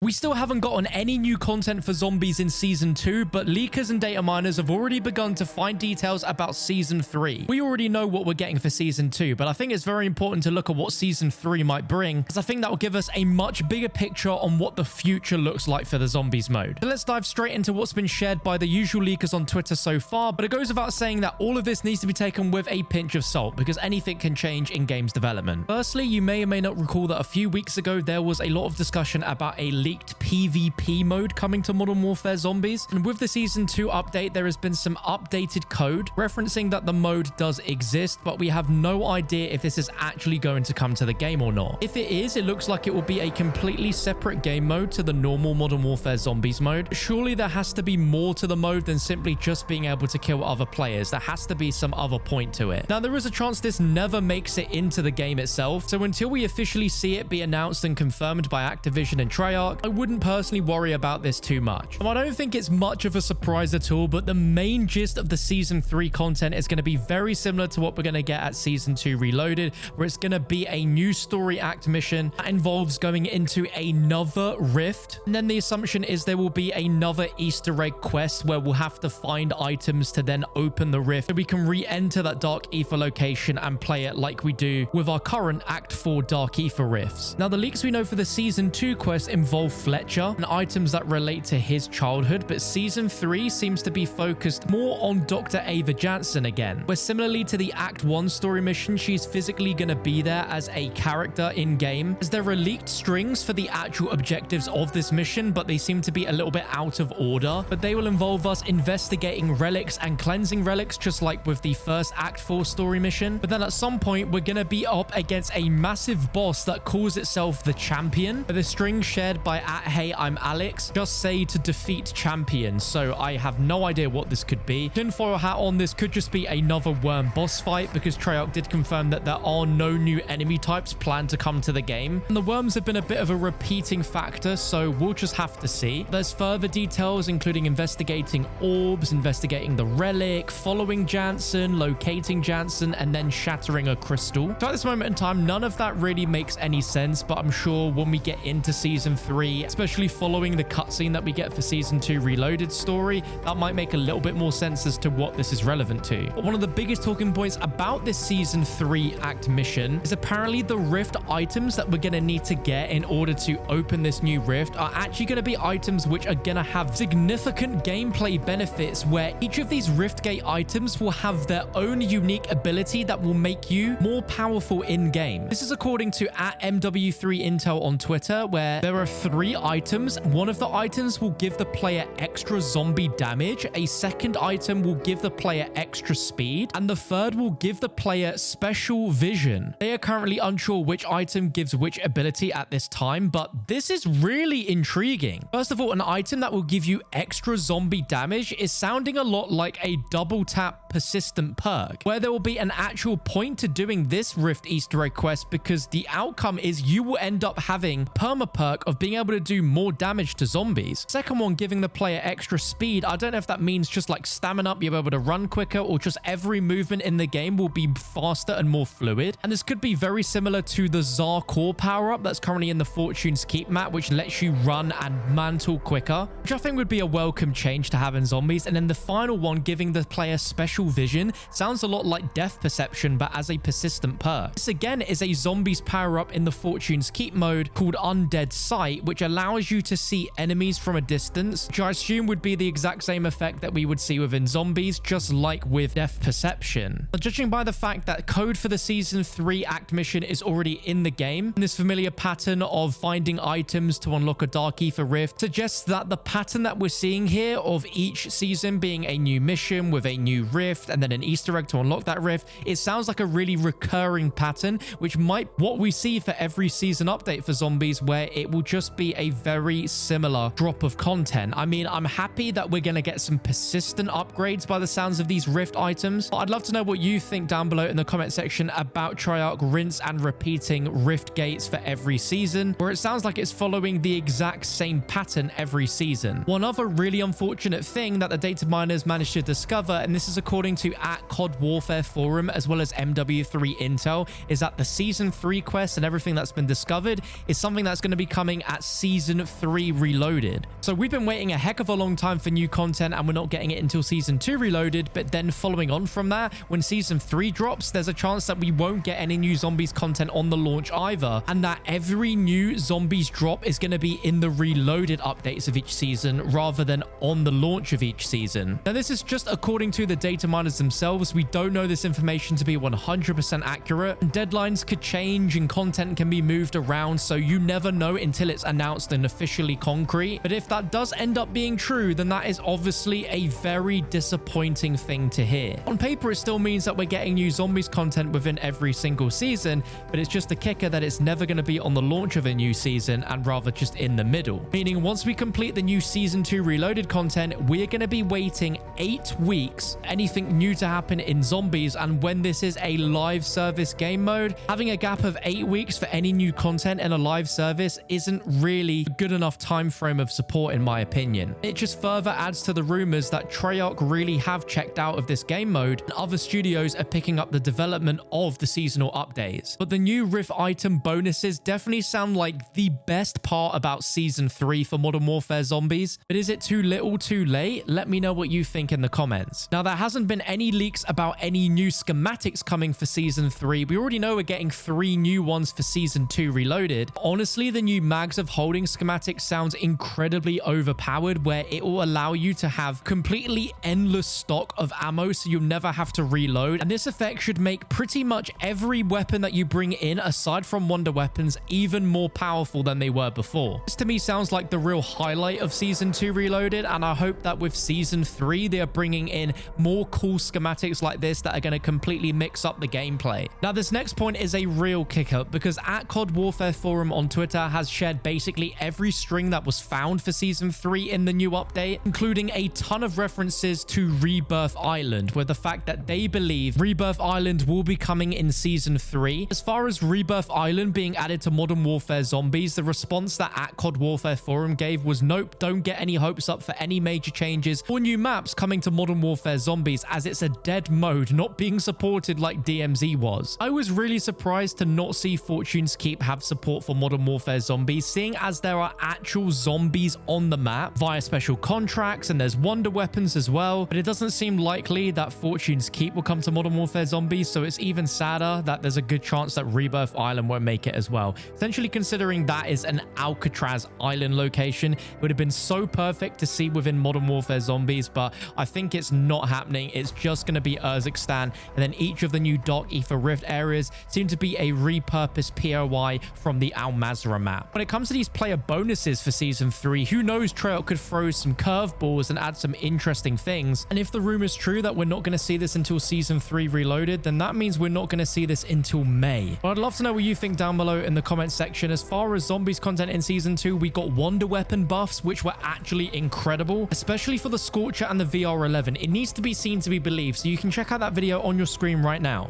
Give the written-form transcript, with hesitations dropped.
We still haven't gotten any new content for zombies in Season 2, but leakers and data miners have already begun to find details about Season 3. We already know what we're getting for Season 2, but I think it's very important to look at what Season 3 might bring, as I think that will give us a much bigger picture on what the future looks like for the zombies mode. So let's dive straight into what's been shared by the usual leakers on Twitter so far, but it goes without saying that all of this needs to be taken with a pinch of salt, because anything can change in games development. Firstly, you may or may not recall that a few weeks ago, there was a lot of discussion about a leaked PvP mode coming to Modern Warfare Zombies, and with the Season 2 update, there has been some updated code referencing that the mode does exist, but we have no idea if this is actually going to come to the game or not. If it is, it looks like it will be a completely separate game mode to the normal Modern Warfare Zombies mode. Surely there has to be more to the mode than simply just being able to kill other players. There has to be some other point to it. Now, there is a chance this never makes it into the game itself, so until we officially see it be announced and confirmed by Activision and Treyarch, I wouldn't personally worry about this too much. I don't think it's much of a surprise at all, but the main gist of the Season 3 content is going to be very similar to what we're going to get at Season 2 Reloaded, where it's going to be a new story act mission that involves going into another rift. And then the assumption is there will be another Easter egg quest where we'll have to find items to then open the rift so we can re-enter that Dark Aether location and play it like we do with our current Act 4 Dark Aether rifts. Now, the leaks we know for the Season 2 quest involve Fletcher and items that relate to his childhood, but Season 3 seems to be focused more on Dr. Ava Jansen again, where similarly to the Act 1 story mission, she's physically going to be there as a character in-game, as there are leaked strings for the actual objectives of this mission, but they seem to be a little bit out of order. But they will involve us investigating relics and cleansing relics, just like with the first Act 4 story mission. But then at some point, we're going to be up against a massive boss that calls itself the Champion. The string shared by Hey, I'm Alex just say to defeat champions, so I have no idea what this could be. Tinfoil hat on, this could just be another worm boss fight, because Treyarch did confirm that there are no new enemy types planned to come to the game, and the worms have been a bit of a repeating factor, so we'll just have to see. There's further details including investigating orbs, investigating the relic, following Jansen, locating Jansen, and then shattering a crystal. So at this moment in time, none of that really makes any sense, but I'm sure when we get into Season 3, especially following the cutscene that we get for Season 2 Reloaded story, that might make a little bit more sense as to what this is relevant to. But one of the biggest talking points about this Season 3 act mission is apparently the rift items that we're going to need to get in order to open this new rift are actually going to be items which are going to have significant gameplay benefits, where each of these rift gate items will have their own unique ability that will make you more powerful in game. This is according to @MW3 Intel on Twitter, where there are 3 items. One of the items will give the player extra zombie damage, a second item will give the player extra speed, and the third will give the player special vision. They are currently unsure which item gives which ability at this time, but this is really intriguing. First of all, an item that will give you extra zombie damage is sounding a lot like a double tap persistent perk, where there will be an actual point to doing this rift Easter egg quest, because the outcome is you will end up having perma perk of being able to do more damage to zombies. Second one, giving the player extra speed. I don't know if that means just like stamina up, you'll be able to run quicker, or just every movement in the game will be faster and more fluid. And this could be very similar to the Tsar core power-up that's currently in the Fortune's Keep map, which lets you run and mantle quicker, which I think would be a welcome change to have in zombies. And then the final one, giving the player special vision, sounds a lot like death perception, but as a persistent perk. This again is a zombies power-up in the Fortune's Keep mode called Undead Sight, which allows you to see enemies from a distance, which I assume would be the exact same effect that we would see within zombies, just like with death perception. But judging by the fact that code for the Season 3 act mission is already in the game, and this familiar pattern of finding items to unlock a Dark Aether rift suggests that the pattern that we're seeing here of each season being a new mission with a new rift and then an Easter egg to unlock that rift, it sounds like a really recurring pattern, which might what we see for every season update for zombies, where it will just be a very similar drop of content. I mean, I'm happy that we're going to get some persistent upgrades by the sounds of these rift items, but I'd love to know what you think down below in the comment section about Treyarch rinse and repeating rift gates for every season, where it sounds like it's following the exact same pattern every season. One other really unfortunate thing that the data miners managed to discover, and this is according to @COD Warfare Forum as well as MW3 Intel, is that the Season 3 quest and everything that's been discovered is something that's going to be coming at Season Season 3 Reloaded. So we've been waiting a heck of a long time for new content, and we're not getting it until Season 2 Reloaded. But then following on from that, when Season 3 drops, there's a chance that we won't get any new Zombies content on the launch either, and that every new Zombies drop is going to be in the Reloaded updates of each season rather than on the launch of each season. Now, this is just according to the data miners themselves. We don't know this information to be 100% accurate. Deadlines could change and content can be moved around, so you never know until it's announced and officially concrete. But if that does end up being true, then that is obviously a very disappointing thing to hear. On paper, it still means that we're getting new Zombies content within every single season, but it's just a kicker that it's never going to be on the launch of a new season and rather just in the middle. Meaning once we complete the new Season 2 Reloaded content, we're going to be waiting 8 weeks for anything new to happen in Zombies. And when this is a live service game mode, having a gap of 8 weeks for any new content in a live service isn't really a good enough time frame of support, in my opinion. It just further adds to the rumors that Treyarch really have checked out of this game mode and other studios are picking up the development of the seasonal updates. But the new Rift item bonuses definitely sound like the best part about Season 3 for Modern Warfare Zombies. But is it too little too late? Let me know what you think in the comments. Now, there hasn't been any leaks about any new schematics coming for Season 3. We already know we're getting 3 new ones for Season 2 Reloaded. Honestly, the new mags of holding schematics sounds incredibly overpowered, where it will allow you to have completely endless stock of ammo so you'll never have to reload. And this effect should make pretty much every weapon that you bring in, aside from wonder weapons, even more powerful than they were before. This to me sounds like the real highlight of Season 2 Reloaded, and I hope that with Season 3 they are bringing in more cool schematics like this that are going to completely mix up the gameplay. Now, this next point is a real kicker, because at COD Warfare Forum on Twitter has shared basically every string that was found for Season 3 in the new update, including a ton of references to Rebirth Island, with the fact that they believe Rebirth Island will be coming in Season 3. As far as Rebirth Island being added to Modern Warfare Zombies, the response that at COD Warfare Forum gave was nope, don't get any hopes up for any major changes or new maps coming to Modern Warfare Zombies, as it's a dead mode not being supported like DMZ was. I was really surprised to not see Fortune's Keep have support for Modern Warfare Zombies, seeing as there are actual zombies on the map via special contracts and there's wonder weapons as well, but it doesn't seem likely that Fortune's Keep will come to Modern Warfare Zombies, so it's even sadder that there's a good chance that Rebirth Island won't make it as well. Essentially, considering that is an Alcatraz Island location, it would have been so perfect to see within Modern Warfare Zombies, but I think it's not happening. It's just going to be Urzikstan, and then each of the new Dark Ether Rift areas seem to be a repurposed POI from the Al Mazrah map. When it comes to these player bonuses for Season 3, who knows, Treyarch could throw some curveballs and add some interesting things. And if the rumor is true that we're not going to see this until Season 3 Reloaded, then that means we're not going to see this until May. But I'd love to know what you think down below in the comment section. As far as Zombies content in Season 2, we got wonder weapon buffs, which were actually incredible, especially for the Scorcher and the VR11. It needs to be seen to be believed, so you can check out that video on your screen right now.